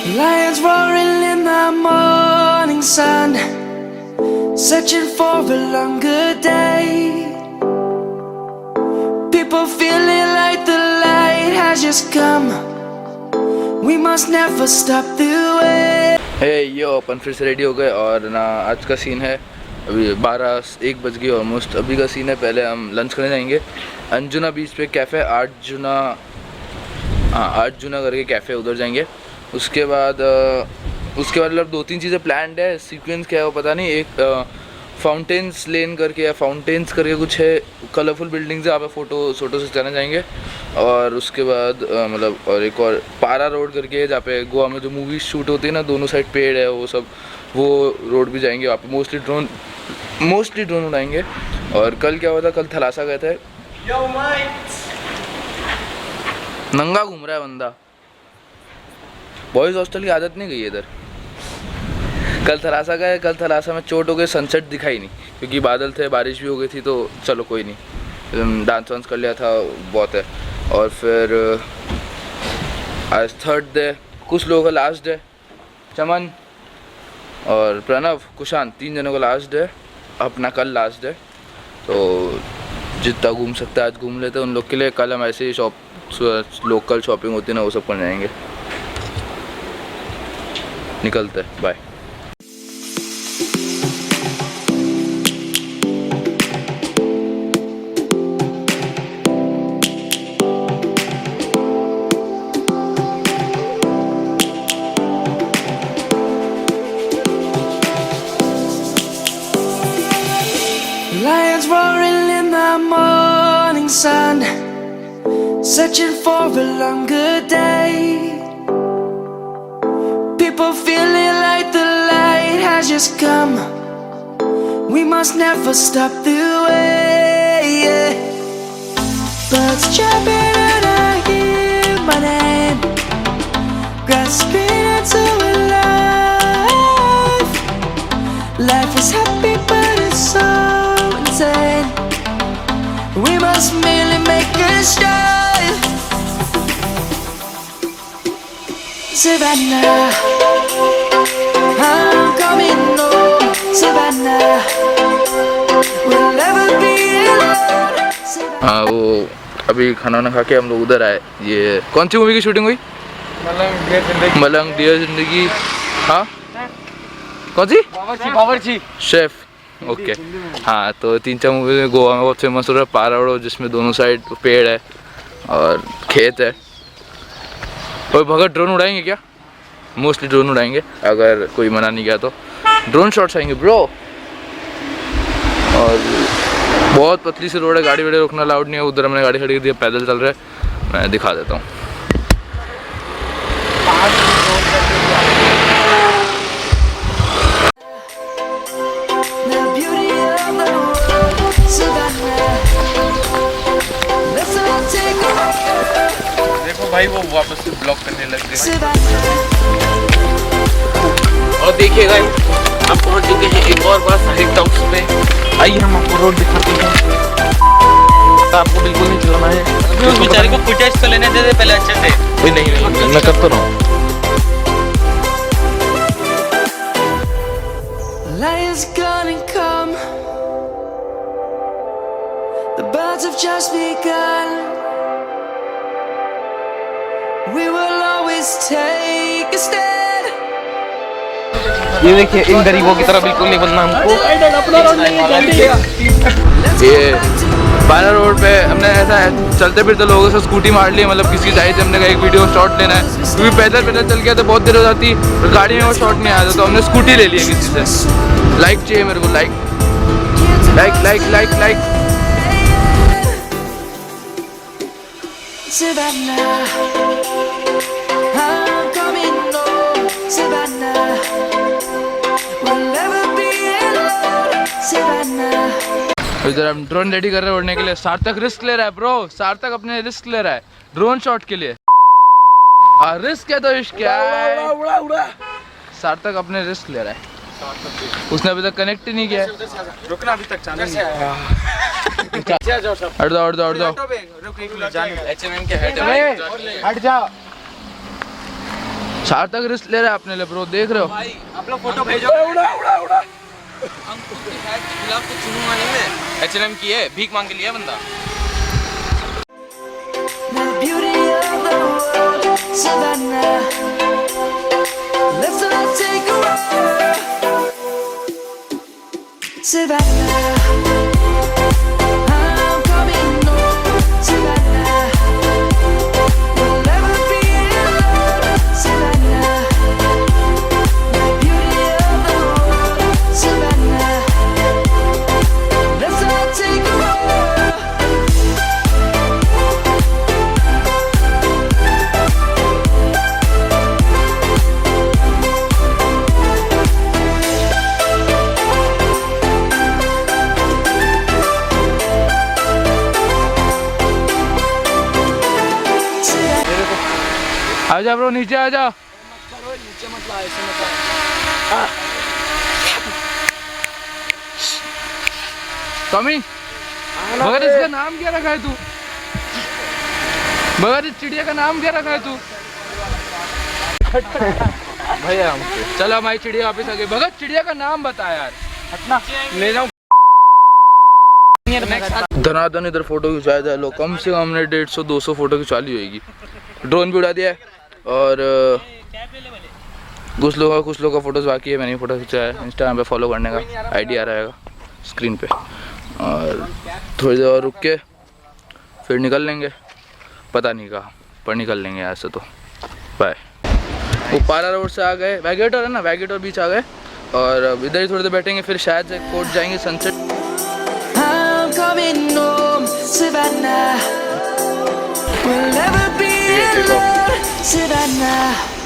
Lions roaring in the morning sun, searching for a longer day. People feeling like the light has just come. We must never stop the way. Heyo, अपन फिर से ready हो गए और ना आज का scene है अभी 12-1 बज गई ऑलमोस्ट। अभी का सीन है, पहले हम लंच करने जाएंगे अंजुना बीच पे कैफ़े 8 जूना करके कैफ़े, उधर जाएंगे। उसके बाद मतलब 2-3 चीज़ें प्लान्ड है। सीक्वेंस क्या है वो पता नहीं। एक फाउंटेन्स लेन करके या फाउंटेन्स करके कुछ है, कलरफुल बिल्डिंग्स है, वहाँ पे फ़ोटो से जाने जाएंगे। और उसके बाद मतलब और एक और पारा रोड करके है, जहाँ पे गोवा में जो मूवी शूट होती है ना, दोनों साइड पेड़ है, वो रोड भी जाएंगे। वहाँ पे मोस्टली ड्रोन उड़ाएंगे। और कल क्या हुआ था, कल थलासा गए थे। नंगा घूम रहा है बंदा, बॉयज़ हॉस्टल की आदत नहीं गई है इधर। कल थलासा गए, कल थलासा में चोट हो गई, सनसेट दिखाई नहीं क्योंकि बादल थे, बारिश भी हो गई थी। तो चलो कोई नहीं, डांस वांस कर लिया था, बहुत है। और फिर आज 3rd डे, कुछ लोगों का लास्ट डे, चमन और प्रणव, कुशांत, 3 जनों का लास्ट डे, अपना कल लास्ट डे। तो जितना घूम सकता है आज घूम लेते हैं उन लोग के लिए। कल हम ऐसे ही लोकल शॉपिंग होती है ना, वो सब करने जाएंगे। निकलते हैं, bye. Lions roaring in the morning sun, searching for a longer day. People feeling like the light has just come. We must never stop the way. Birds chirping and I hear my name, grasping into a life. Life is happy but it's so insane. We must merely make a start. Savannah, I'm coming home. Savannah, we'll never be alone. हाँ, वो अभी खाना वाना खा के हम लोग उधर आए। ये कौन सी मूवी की शूटिंग हुई? मलंग डियर जिंदगी। हाँ, कौन सी? बावर्ची शेफ। ओके हाँ, तो 3-4 मूवी में गोवा में बहुत फेमस हो रहा है पारा रोड, जिसमें दोनों साइड पेड़ है और खेत है। और भगत ड्रोन उड़ाएंगे क्या? मोस्टली ड्रोन उड़ाएंगे, अगर कोई मना नहीं किया तो ड्रोन शॉट्स आएंगे ब्रो। और बहुत पतली सी रोड है, गाड़ी वाड़ी रोकना अलाउड नहीं है। उधर हमने गाड़ी खड़ी कर दी, पैदल चल रहे हैं। मैं दिखा देता हूँ। देखो भाई, वो वापस से ब्लॉक करने लग गए। और देखिएगा आप पहुंच चुके हैं एक और बार साहिब टॉक्स पे। आइए हम आपको रोड दिखाते हैं। आपको बिल्कुल नहीं चलाना है, उस बेचारे को फुटेज तो लेने दे दे पहले अच्छे से। नहीं मैं करता रहा हूँ। Lions gonna come. The birds have just begun. We will always take a stand. ये देखिए, इन गरीबों की तरह बिल्कुल नहीं बनना हमको। ये पारा रोड पे हमने ऐसा चलते फिरते लोगों से स्कूटी मार ली, मतलब किसी साइड से हमने कहा एक वीडियो शॉट लेना है, क्योंकि पैदल चल गया तो बहुत देर हो जाती और गाड़ी में वो शॉट नहीं आया, तो हमने स्कूटी ले लिया किसी से। लाइक चाहिए मेरे को, like. Savannah, I'm coming home. Savannah, we'll never be alone. Savannah. इधर हम ड्रोन रेडी कर रहे हैं उड़ने के लिए। सार्थक रिस्क ले रहा है ब्रो, सार्थक अपने रिस्क ले रहा है ड्रोन शॉट के लिए। रिस्क है तो इश्क क्या है। सार्थक अपने रिस्क ले रहा है, उसने अभी तक कनेक्ट ही नहीं किया है। रुकना अभी तक चालू नहीं है। हट जाओ। सार्थक रिस्क ले रहा है अपने लिए ब्रो, देख रहे हो भाई आप लोग फोटो भेजो। अंकुर की हेड के खिलाफ तो चुनूंगा नहीं मैं। H&M की है, भीख मांग के लिया बंदा। The beauty of the world, Savannah. Let's all take a walk, Savannah. I'm coming home, Savannah. We'll never be alone, Savannah. The beauty of the world, Savannah. Let's all take a walk. आजा bro, नीचे आजा। नीचे मत ला, ऐसे मत ला। Tommy, मगर इसका नाम क्या रखा है तू? मगर इस चिड़िया का नाम क्या रखा है तू? भैया चलो हमारी चिड़िया वापस आ गई। भगत चिड़िया का नाम बता यार। ले जाऊं। धनाधन इधर फोटो खिंचाया जाए लो, कम से कम हमने 150-200 फोटो खिंचा ली होगी। ड्रोन भी उड़ा दिया है और कुछ लोगों का फोटोज बाकी है, मैंने फोटो खिंचाया है। इंस्टाग्राम पे फॉलो करने का आईडी आ रहेगा स्क्रीन पे। और थोड़ी देर और रुक के फिर निकल लेंगे, पता नहीं कहाँ पर निकल लेंगे यहाँ से। तो बाय। वो पारा रोड से आ गए, वैगेटर है ना, वैगेटर बीच आ गए और अब इधर ही थोड़ी देर बैठेंगे, फिर शायद से कोर्ट जाएंगे sunset. I'm coming home, Savannah. We'll never be alone, Savannah.